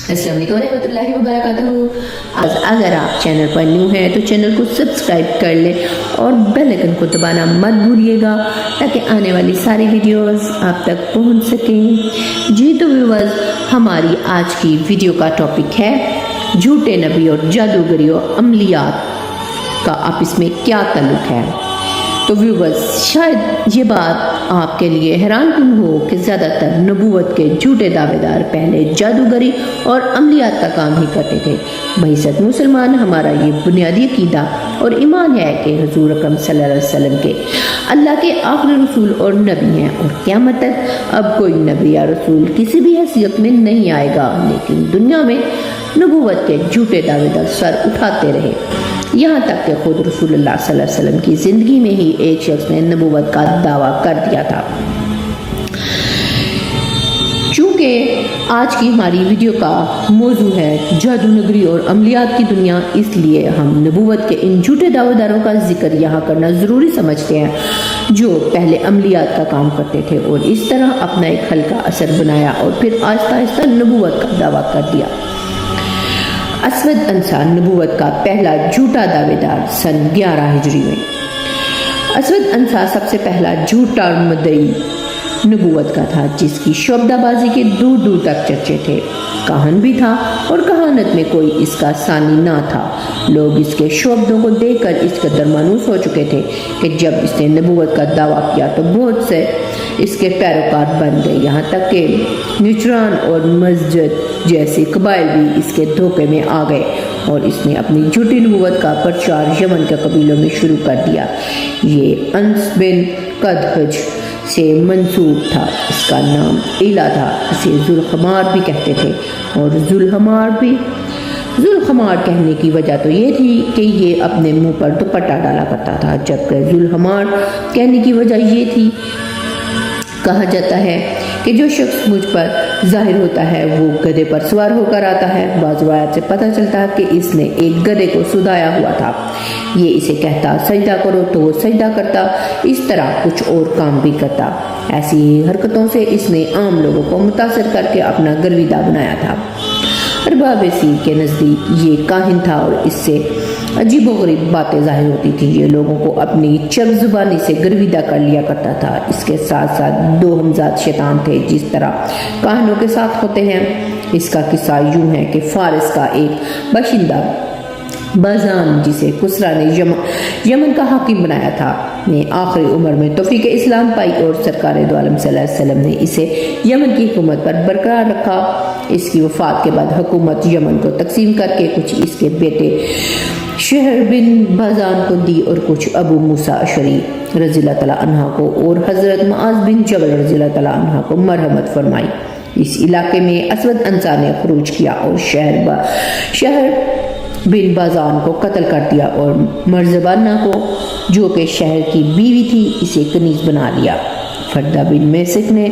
السلام علیکم ورحمۃ اللہ وبرکاتہ۔ اگر آپ چینل پر نیو ہیں تو چینل کو سبسکرائب کر لیں اور بیل آئکن کو دبانا مت بھولیے گا تاکہ آنے والی ساری ویڈیوز آپ تک پہنچ سکیں۔ جی تو ویورز، ہماری آج کی ویڈیو کا ٹاپک ہے جھوٹے نبی اور جادوگری اور عملیات کا آپس میں کیا تعلق ہے۔ تو ویورز، شاید یہ بات آپ کے لیے حیران کن ہو کہ زیادہ تر نبوت کے جھوٹے دعوے دار پہلے جادوگری اور عملیات کا کام ہی کرتے تھے۔ بحیثیت مسلمان ہمارا یہ بنیادی عقیدہ اور ایمان ہے کہ حضور اکرم صلی اللہ علیہ وسلم کے اللہ کے آخری رسول اور نبی ہیں، اور قیامت تک اب کوئی نبی یا رسول کسی بھی حیثیت میں نہیں آئے گا، لیکن دنیا میں نبوت کے جھوٹے دعوے دار سر اٹھاتے رہے، یہاں تک کہ خود رسول اللہ صلی اللہ علیہ وسلم کی زندگی میں ہی ایک شخص نے نبوت کا دعویٰ کر دیا تھا۔ چونکہ آج کی ہماری ویڈیو کا موضوع ہے جادو نگری اور عملیات کی دنیا، اس لیے ہم نبوت کے ان جھوٹے دعوے داروں کا ذکر یہاں کرنا ضروری سمجھتے ہیں جو پہلے عملیات کا کام کرتے تھے اور اس طرح اپنا ایک حلقہ اثر بنایا اور پھر آہستہ آہستہ نبوت کا دعویٰ کر دیا۔ اسود انصا نبوت کا پہلا جھوٹا دعوے دار سن 11 ہجری میں۔ اسود انصا سب سے پہلا جھوٹا مدعی نبوت کا تھا جس کی شعبدہ بازی کے دور دور تک چرچے تھے۔ کاہن بھی تھا اور کہانت میں کوئی اس کا ثانی نہ تھا۔ لوگ اس کے شعبدوں کو دیکھ کر اس قدر مانوس ہو چکے تھے کہ جب اس نے نبوت کا دعویٰ کیا تو بہت سے اس کے پیروکار بن گئے، یہاں تک کہ نجران اور مسجد جیسے قبائل بھی اس کے دھوکے میں آ گئے، اور اس نے اپنی جھوٹی نبوت کا پرچار یمن کے قبیلوں میں شروع کر دیا۔ یہ انس بن قدحج سے منسوب تھا، اس کا نام ایلا تھا، اسے ذوالخمار بھی کہتے تھے، اور ذوالخمار کہنے کی وجہ تو یہ تھی کہ یہ اپنے منہ پر دوپٹہ ڈالا کرتا تھا، جبکہ ذوالخمار کہنے کی وجہ یہ تھی، کہا جاتا ہے کہ جو شخص مجھ پر ظاہر ہوتا ہے وہ گدھے پر سوار ہو کر آتا ہے۔ بعض روایات سے پتہ چلتا ہے کہ اس نے ایک گدھے کو سودایا ہوا تھا، یہ اسے کہتا سجدہ کرو تو وہ سجدہ کرتا، اس طرح کچھ اور کام بھی کرتا۔ ایسی حرکتوں سے اس نے عام لوگوں کو متاثر کر کے اپنا گرویدہ بنایا تھا۔ ارباب سیر کے نزدیک یہ کاہن تھا اور اس سے عجیب و غریب باتیں ظاہر ہوتی تھی، یہ لوگوں کو اپنی چب زبانی سے گرویدہ کر لیا کرتا تھا۔ اس کے ساتھ ساتھ 2 ہمزاد شیطان تھے جس طرح کاہنوں کے ساتھ ہوتے ہیں۔ اس کا قصہ یوں ہے کہ فارس کا ایک باشندہ بازان، جسے کسرا نے یمن کا حاکم بنایا تھا، نے آخری عمر میں توفیق اسلام پائی اور سرکار دو عالم صلی اللہ علیہ وسلم نے اسے یمن کی حکومت پر برقرار رکھا۔ اس کی وفات کے بعد حکومت یمن کو تقسیم کر کے کچھ اس کے بیٹے شہر بن بازان کو دی اور کچھ ابو موسیٰ اشعری رضی اللہ تعالیٰ عنہ کو اور حضرت معاذ بن جبل رضی اللہ تعالیٰ عنہ کو مرحمت فرمائی۔ اس علاقے میں اسود انصا نے خروج کیا اور شہر بن بازان کو قتل کر دیا اور مرزبانہ کو، جو کہ شہر کی بیوی تھی، اسے کنیز بنا لیا۔ فردہ بن میسک نے،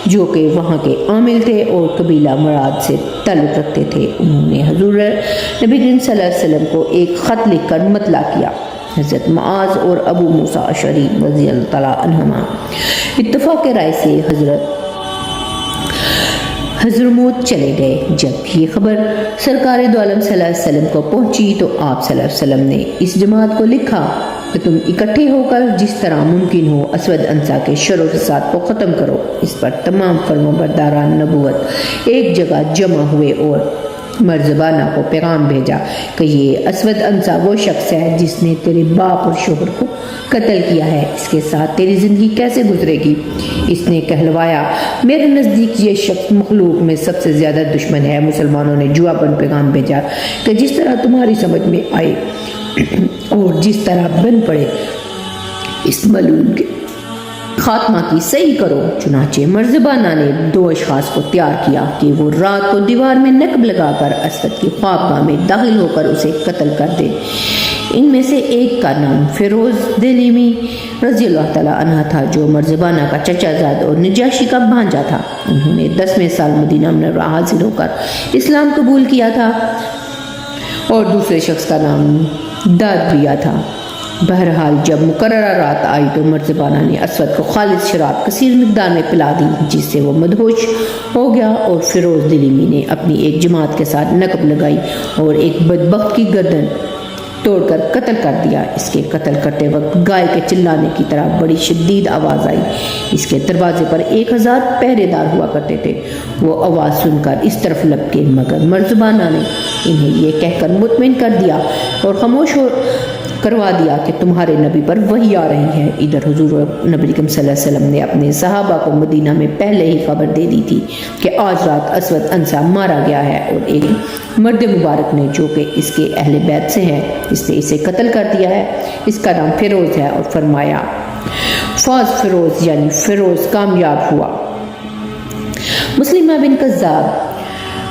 جو کہ وہاں کے عامل تھے اور قبیلہ مراد سے تعلق رکھتے تھے، انہوں نے حضور نبی کریم صلی اللہ علیہ وسلم کو ایک خط لکھ کر مطلع کیا۔ حضرت معاذ اور ابو موسیٰ اشعری رضی اللہ تعالیٰ عنہما اتفاق رائے سے حضرموت چلے گئے۔ جب یہ خبر سرکار دو عالم صلی اللہ علیہ وسلم کو پہنچی تو آپ صلی اللہ علیہ وسلم نے اس جماعت کو لکھا کہ تم اکٹھے ہو کر جس طرح ممکن ہو اسود انصا کے شر و فساد کو ختم کرو۔ اس پر تمام فرمانبرداران نبوت ایک جگہ جمع ہوئے اور مرزبانہ کو پیغام بھیجا کہ یہ اسود انصا وہ شخص ہے جس نے تیرے باپ اور شوہر کو قتل کیا ہے، اس کے ساتھ تیری زندگی کیسے گزرے گی؟ اس نے کہلوایا، میرے نزدیک یہ شخص مخلوق میں سب سے زیادہ دشمن ہے۔ مسلمانوں نے جواباً پیغام بھیجا کہ جس طرح تمہاری سمجھ میں آئے اور جس طرح بن پڑے اس ملعون کے خاتمہ کی صحیح کرو۔ چنانچہ مرزبانہ نے 2 اشخاص کو تیار کیا کہ وہ رات کو دیوار میں نقب لگا کر اسود کی خوابگاہ میں داخل ہو کر اسے قتل کر دے۔ ان میں سے ایک کا نام فیروز دلیمی رضی اللہ تعالیٰ عنہ تھا، جو مرزبانہ کا چچا زاد اور نجاشی کا بھانجا تھا۔ انہوں نے 10ویں سال مدینہ منورہ حاضر ہو کر اسلام قبول کیا تھا، اور دوسرے شخص کا نام داد بیا تھا۔ بہرحال جب مقررہ رات آئی تو مرزبانہ نے اسود کو خالص شراب کثیر مقدار میں پلا دی، جس سے وہ مدہوش ہو گیا، اور فیروز دلیمی نے اپنی ایک جماعت کے ساتھ نقب لگائی اور ایک بدبخت کی گردن توڑ کر قتل کر دیا۔ اس کے قتل کرتے وقت گائے کے چلانے کی طرح بڑی شدید آواز آئی۔ اس کے دروازے پر 1000 پہرے دار ہوا کرتے تھے۔ وہ آواز سن کر اس طرف لپکے، مگر مرزبانہ نے انہیں یہ کہہ کر مطمئن کر دیا اور خاموش کروا دیا کہ تمہارے نبی پر وحی آ رہی ہے۔ ادھر حضور نبی کریم صلی اللہ علیہ وسلم نے اپنے صحابہ کو مدینہ میں پہلے ہی خبر دے دی تھی کہ آج رات اسود انسا مارا گیا ہے، اور ایک مرد مبارک نے جو کہ اس کے اہل بیت سے ہے، اس نے اسے قتل کر دیا ہے۔ اس کا نام فیروز ہے، اور فرمایا فاز فیروز، یعنی فیروز کامیاب ہوا۔ مسلمہ بن کذاب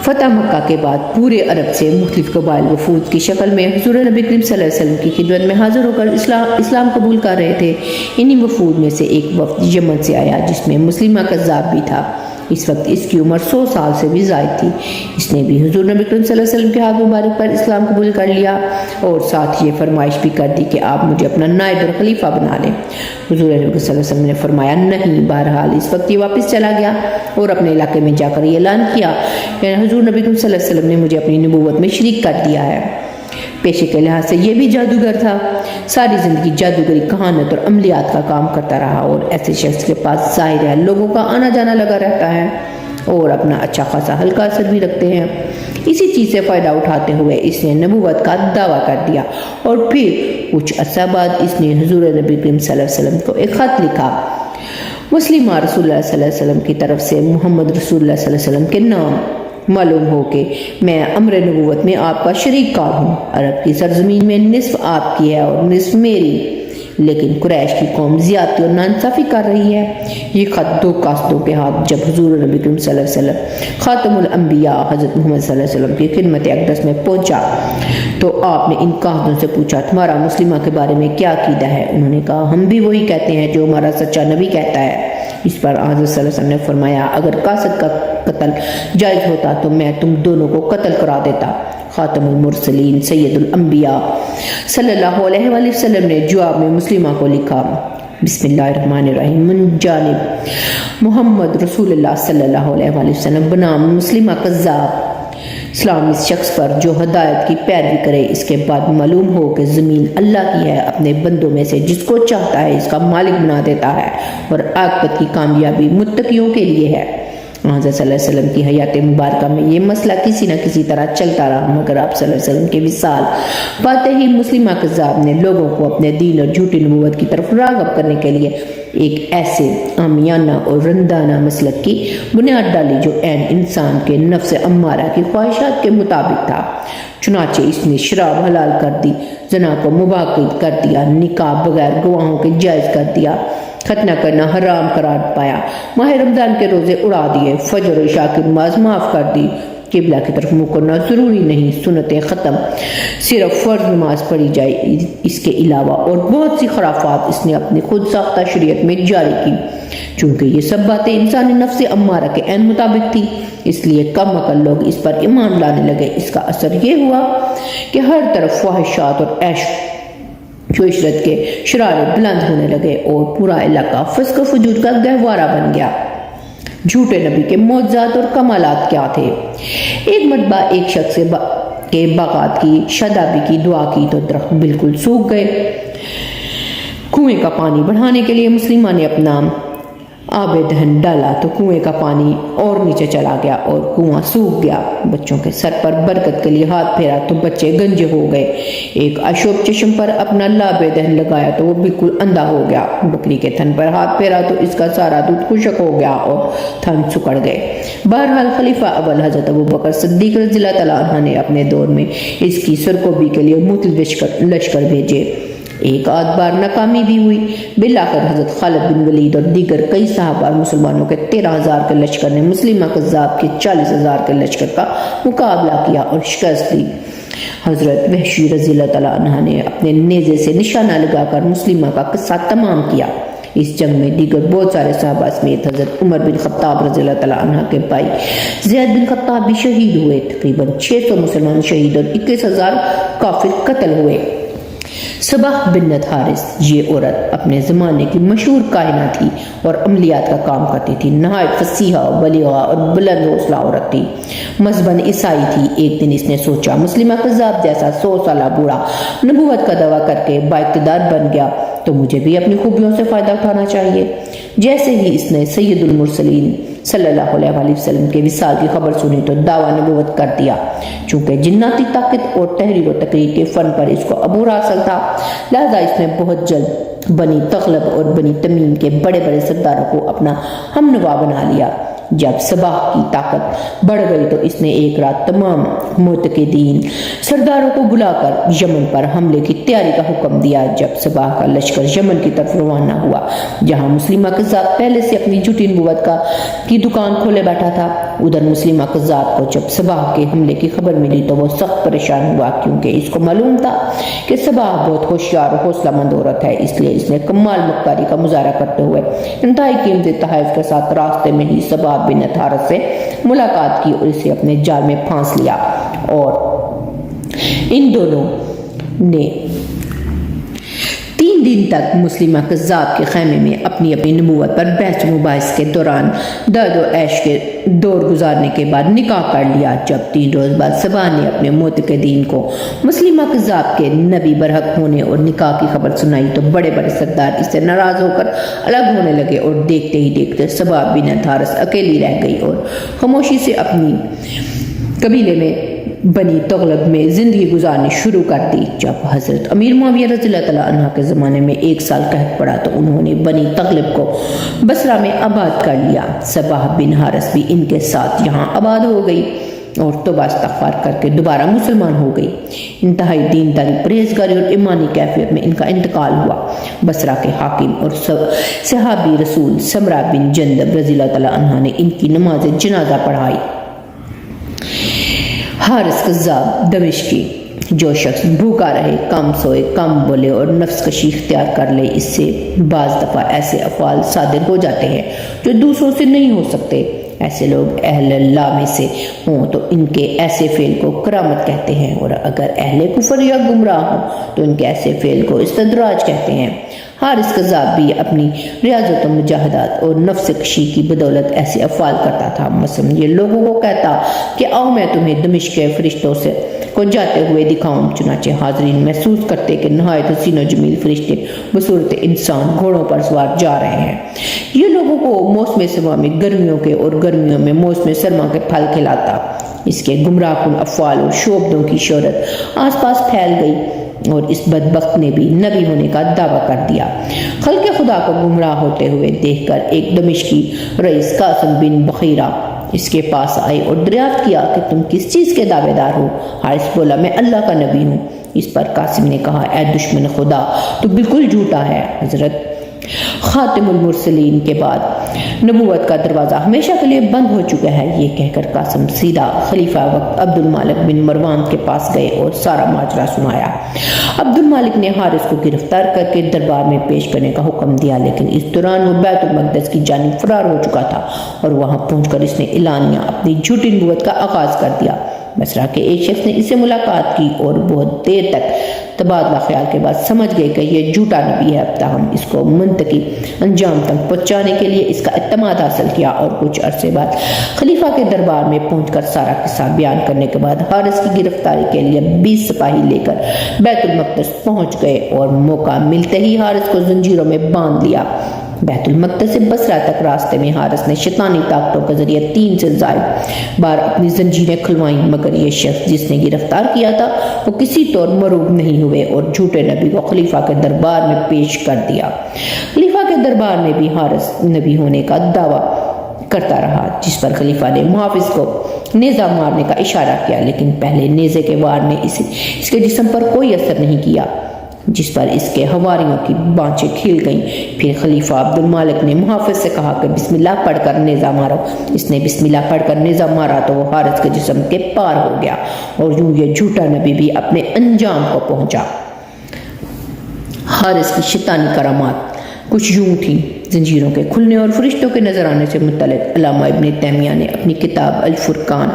فتح مکہ کے بعد پورے عرب سے مختلف قبائل وفود کی شکل میں حضور نبی کریم صلی اللہ علیہ وسلم کی خدمت میں حاضر ہو کر اسلام قبول کر رہے تھے۔ انہی وفود میں سے ایک وفد یمن سے آیا، جس میں مسلمہ کذاب بھی تھا۔ اس وقت اس کی عمر 100 سال سے بھی زائد تھی۔ اس نے بھی حضور نبی کریم صلی اللہ علیہ وسلم کے ہاتھ مبارک پر اسلام قبول کر لیا، اور ساتھ یہ فرمائش بھی کر دی کہ آپ مجھے اپنا نائب اور خلیفہ بنا لیں۔ حضور نبی صلی اللہ علیہ وسلم نے فرمایا نہیں۔ بہرحال اس وقت یہ واپس چلا گیا اور اپنے علاقے میں جا کر یہ اعلان کیا کہ حضور نبی صلی اللہ علیہ وسلم نے مجھے اپنی نبوت میں شریک کر دیا ہے۔ پیشے کے لحاظ سے یہ بھی جادوگر تھا۔ ساری زندگی جادوگری، کہانت اور عملیات کا کام کرتا رہا، اور ایسے شخص کے پاس ظاہر ہے لوگوں کا آنا جانا لگا رہتا ہے اور اپنا اچھا خاصا ہلکا اثر بھی رکھتے ہیں۔ اسی چیز سے فائدہ اٹھاتے ہوئے اس نے نبوت کا دعویٰ کر دیا، اور پھر کچھ عرصہ بعد اس نے حضور نبی کریم صلی اللہ علیہ وسلم کو ایک خط لکھا۔ مسلمہ رسول اللہ صلی اللہ علیہ وسلم کی طرف سے محمد رسول اللہ صلی اللہ علیہ وسلم کے نام، معلوم ہو کہ میں امر نبوت میں آپ کا شریک کار ہوں۔ عرب کی سرزمین میں نصف آپ کی ہے اور نصف میری، لیکن قریش کی قوم زیادتی اور ناانصافی کر رہی ہے۔ یہ خط 2 قاصدوں کے ہاتھ جب حضور نبی کریم صلی اللہ علیہ وسلم خاتم الانبیاء حضرت محمد صلی اللہ علیہ وسلم کی خدمت اقدس میں پہنچا تو آپ نے ان قاصدوں سے پوچھا تمہارا مسلمہ کے بارے میں کیا عقیدہ ہے؟ انہوں نے کہا ہم بھی وہی کہتے ہیں جو ہمارا سچا نبی کہتا ہے۔ اس پر حضرت صلی اللہ علیہ وسلم نے فرمایا اگر قاصد کا قتل جائز ہوتا تو میں تم دونوں کو قتل کرا دیتا۔ خاتم المرسلین سید الانبیاء صلی اللہ علیہ وآلہ وسلم نے جواب میں مسلمہ کو لکھا بسم اللہ الرحمن الرحیم من جانب محمد رسول اللہ صلی اللہ علیہ وآلہ وسلم بنام مسلمہ کذاب۔ اسلام اس شخص پر جو ہدایت کی پیروی کرے، اس کے بعد معلوم ہو کہ زمین اللہ کی ہے، اپنے بندوں میں سے جس کو چاہتا ہے اس کا مالک بنا دیتا ہے، اور عاقبت کی کامیابی متقیوں کے لیے ہے۔ حضرت صلی اللہ علیہ وسلم کی حیات مبارکہ میں یہ مسئلہ کسی نہ کسی طرح چلتا رہا، مگر آپ صلی اللہ علیہ وسلم کے وصال پاتے ہی مسلمہ کذاب نے لوگوں کو اپنے دین اور جھوٹی نبوت کی طرف راغب کرنے کے لیے ایک ایسے عامیانہ اور رندانہ مسلک کی بنیاد ڈالی جو عین انسان کے نفس امارہ کی خواہشات کے مطابق تھا۔ چنانچہ اس نے شراب حلال کر دی، زنا کو مباح کر دیا، نکاح بغیر گواہوں کے جائز کر دیا، ختنہ کرنا حرام قرار پایا، ماہ رمضان کے روزے اڑا دیے، فجر و عشاء کی نماز معاف کر دی، قبلہ کی طرف منہ کرنا ضروری نہیں، سنتیں ختم، صرف فرض نماز پڑھی جائے۔ اس کے علاوہ اور بہت سی خرافات اس نے اپنی خود ساختہ شریعت میں جاری کی۔ چونکہ یہ سب باتیں انسانی نفس امارہ کے عین مطابق تھی، اس لیے کم عقل لوگ اس پر ایمان لانے لگے۔ اس کا اثر یہ ہوا کہ ہر طرف فواہشات اور عیش و عشرت کے شرارے بلند ہونے لگے، اور پورا علاقہ فسق و فجور کا گہوارہ بن گیا۔ جھوٹے نبی کے معجزات اور کمالات کیا تھے؟ ایک مرتبہ ایک شخص کے باغات کی شادابی کی دعا کی تو درخت بالکل سوکھ گئے۔ کنویں کا پانی بڑھانے کے لیے مسلمہ نے اپنا آب دہن ڈالا تو کنویں کا پانی اور نیچے چلا گیا اور کنواں سوکھ گیا۔ بچوں کے سر پر برکت کے لیے ہاتھ پھیرا تو بچے گنجے ہو گئے۔ ایک اشوب چشم پر اپنا لاب دہن لگایا تو وہ بالکل اندھا ہو گیا۔ بکری کے تھن پر ہاتھ پھیرا تو اس کا سارا دودھ خشک ہو گیا اور تھن سکڑ گئے۔ بہرحال خلیفہ اول حضرت ابوبکر صدیق رضی اللہ تعالیٰ عنہ نے اپنے دور میں اس کی سرکوبی کے لیے مختلف لشکر بھیجے۔ ایک آدھ بار ناکامی بھی ہوئی۔ بالآخر حضرت خالد بن ولید اور دیگر کئی صحابہ مسلمانوں کے 13,000 کے لشکر نے مسلمہ کذاب کے 40,000 کے لشکر کا مقابلہ کیا اور شکست دی۔ حضرت وحشی رضی اللہ تعالیٰ عنہ نے اپنے نیزے سے نشانہ لگا کر مسلمہ کا قصہ تمام کیا۔ اس جنگ میں دیگر بہت سارے صحابہ سمیت حضرت عمر بن خطاب رضی اللہ تعالیٰ عنہ کے بھائی زید بن خطاب بھی شہید ہوئے۔ تقریباً 600 مسلمان شہید اور 21,000 کافر قتل ہوئے۔ صباح بنت حارث یہ عورت اپنے زمانے کی مشہور کائنہ تھی اور عملیات کا کام کرتی تھی۔ نہایت فصیحہ و بلیغہ اور بلند حوصلہ عورت تھی۔ مذہباً عیسائی تھی۔ ایک دن اس نے سوچا مسلمہ کذاب جیسا 100 سالہ بوڑھا نبوت کا دعویٰ کر کے بااقتدار بن گیا تو مجھے بھی اپنی خوبیوں سے فائدہ اٹھانا چاہیے۔ جیسے ہی اس نے سید المرسلین صلی اللہ علیہ وآلہ وسلم کے وصال کی خبر سنی تو دعویٰ نبوت کر دیا۔ چونکہ جناتی طاقت اور تحریر و تقریر کے فن پر اس کو عبور حاصل تھا، لہذا اس نے بہت جلد بنی تغلب اور بنی تمیم کے بڑے بڑے سرداروں کو اپنا ہم نوا بنا لیا۔ جب صباح کی طاقت بڑھ گئی تو اس نے ایک رات تمام معتقدین سرداروں کو بلا کر یمن پر حملے کی تیاری کا حکم دیا۔ جب صباح کا لشکر یمن کی طرف روانہ ہوا جہاں مسلمہ کذاب پہلے سے اپنی جھوٹی نبوت کی دکان کھولے بیٹھا تھا، ادھر مسلمہ کذاب کو جب صباح کے حملے کی خبر ملی تو وہ سخت پریشان ہوا، کیونکہ اس کو معلوم تھا کہ صباح بہت ہوشیار اور حوصلہ مند عورت ہے۔ اس لیے اس نے کمال مکاری کا مظاہرہ کرتے ہوئے انتہائی قیمتی تحائف کے ساتھ راستے میں ہی صباح بنت حارث سے ملاقات کی اور اسے اپنے جال میں پھانس لیا، اور ان دونوں نے 3 دن تک مسلمہ کذاب کے خیمے میں اپنی نبوت پر بحث و مباحث کے دوران درد و عیش کے دور گزارنے کے بعد نکاح کر لیا۔ جب 3 روز بعد صباح نے اپنے معتقدین کو مسلمہ کذاب کے نبی برحق ہونے اور نکاح کی خبر سنائی تو بڑے بڑے سردار اس سے ناراض ہو کر الگ ہونے لگے، اور دیکھتے ہی دیکھتے صباح بنت حارث اکیلی رہ گئی اور خاموشی سے اپنی قبیلے میں بنی تغلب میں زندگی گزارنی شروع کر دی۔ جب حضرت امیر معاویہ رضی اللہ تعالیٰ عنہ کے زمانے میں 1 سال قحط پڑا تو انہوں نے بنی تغلب کو بصرہ میں آباد کر لیا۔ صباح بن حارث بھی ان کے ساتھ یہاں آباد ہو گئی اور توبہ استغفار کر کے دوبارہ مسلمان ہو گئی۔ انتہائی دینداری، پرہیزگاری اور ایمانی کیفیت میں ان کا انتقال ہوا۔ بصرہ کے حاکم اور صحابی رسول سمرہ بن جندب رضی اللہ تعالیٰ عنہ نے ان کی نماز جنازہ پڑھائی۔ حارث کذاب دمشقی: جو شخص بھوکا رہے، کم سوئے، کم بولے اور نفس کشی اختیار کر لے، اس سے بعض دفعہ ایسے افعال صادر ہو جاتے ہیں جو دوسروں سے نہیں ہو سکتے۔ ایسے لوگ اہل اللہ میں سے ہوں تو ان کے ایسے فعل کو کرامت کہتے ہیں، اور اگر اہل کفر یا گمراہ ہوں تو ان کے ایسے فعل کو استدراج کہتے ہیں۔ حارث کذاب بھی اپنی ریاضت و مجاہدات اور نفس کشی کی بدولت ایسے افعال کرتا تھا۔ مثلا یہ لوگوں کو کہتا کہ آؤ میں تمہیں دمشق کے فرشتوں سے کو جاتے ہوئے دکھاؤں، چنانچہ حاضرین محسوس کرتے کہ نہایت حسین و جمیل فرشتے بصورت انسان گھوڑوں پر سوار جا رہے ہیں۔ یہ لوگوں کو موسم سرما میں گرمیوں کے اور گرمیوں میں موسم سرما کے پھل کھلاتا۔ اس کے گمراہ کن افعال اور شعبدوں کی شہرت آس پاس پھیل گئی اور اس بدبخت نے بھی نبی ہونے کا دعویٰ کر دیا۔ خلق خدا کو گمراہ ہوتے ہوئے دیکھ کر ایک دمشقی رئیس قاسم بن بخیرہ اس کے پاس آئے اور دریافت کیا کہ تم کس چیز کے دعوے دار ہو؟ حارث بولا میں اللہ کا نبی ہوں۔ اس پر قاسم نے کہا اے دشمن خدا، تو بالکل جھوٹا ہے۔ حضرت خاتم المرسلین کے بعد نبوت کا دروازہ ہمیشہ کے لیے بند ہو چکا ہے، یہ کہہ کر قاسم سیدھا خلیفہ وقت عبد المالک بن مروان کے پاس گئے اور سارا ماجرا سنایا۔ عبد المالک نے حارث کو گرفتار کر کے دربار میں پیش کرنے کا حکم دیا، لیکن اس دوران وہ بیت المقدس کی جانب فرار ہو چکا تھا، اور وہاں پہنچ کر اس نے اعلانیہ اپنی جھوٹی نبوت کا آغاز کر دیا۔ بصرہ کے ایک شخص نے اس سے ملاقات کی اور بہت دیر تک تبادلہ خیال کے بعد سمجھ گئے کہ یہ جھوٹا نبی ہے۔ اب تاہم اس کو منطقی انجام تک پہنچانے کے لیے اس کا اعتماد حاصل کیا، اور کچھ عرصے بعد خلیفہ کے دربار میں پہنچ کر سارا قصہ بیان کرنے کے بعد حارث کی گرفتاری کے لیے 20 سپاہی لے کر بیت المقدس پہنچ گئے، اور موقع ملتے ہی حارث کو زنجیروں میں باندھ لیا۔ بیت المقدس سے بصرہ تک راستے میں حارث نے شیطانی طاقتوں کے ذریعے 3 سے زائد بار اپنی زنجیریں کھلوائیں، مگر یہ شخص جس نے گرفتار کیا تھا وہ کسی طور مروب نہیں ہوئے اور جھوٹے نبی کو خلیفہ کے دربار میں پیش کر دیا۔ خلیفہ کے دربار میں بھی حارث نبی ہونے کا دعویٰ کرتا رہا، جس پر خلیفہ نے محافظ کو نیزہ مارنے کا اشارہ کیا، لیکن پہلے نیزے کے وار نے اس کے جسم پر کوئی اثر نہیں کیا، جس پر اس کے حواریوں کی بانچیں کھل گئیں۔ پھر خلیفہ عبد المالک نے محافظ سے کہا کہ بسم اللہ پڑھ کر نیزہ مارو۔ اس نے بسم اللہ پڑھ کر نیزہ مارا تو وہ حارث کے جسم کے پار ہو گیا، اور یوں یہ جھوٹا نبی بھی اپنے انجام کو پہنچا۔ حارث کی شیطانی کرامات کچھ یوں تھیں۔ زنجیروں کے کھلنے اور فرشتوں کے نظر آنے سے متعلق علامہ ابن تیمیہ نے اپنی کتاب الفرقان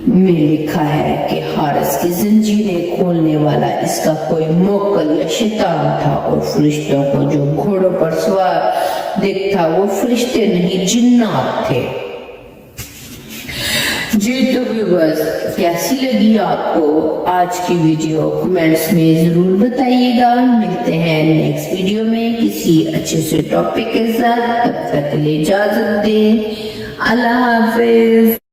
میں لکھا ہے کہ حارث کی زنجیریں کھولنے والا اس کا کوئی موکل یا شیطان تھا، اور فرشتوں کو جو گھوڑوں پر سوار دیکھتا وہ فرشتے نہیں جنات تھے۔ جی تو بس کیسی لگی آپ کو آج کی ویڈیو؟ کمنٹس میں ضرور بتائیے گا۔ ملتے ہیں نیکسٹ ویڈیو میں کسی اچھے سے ٹاپک کے ساتھ، تب تک کے لیے اجازت دیں۔ اللہ حافظ۔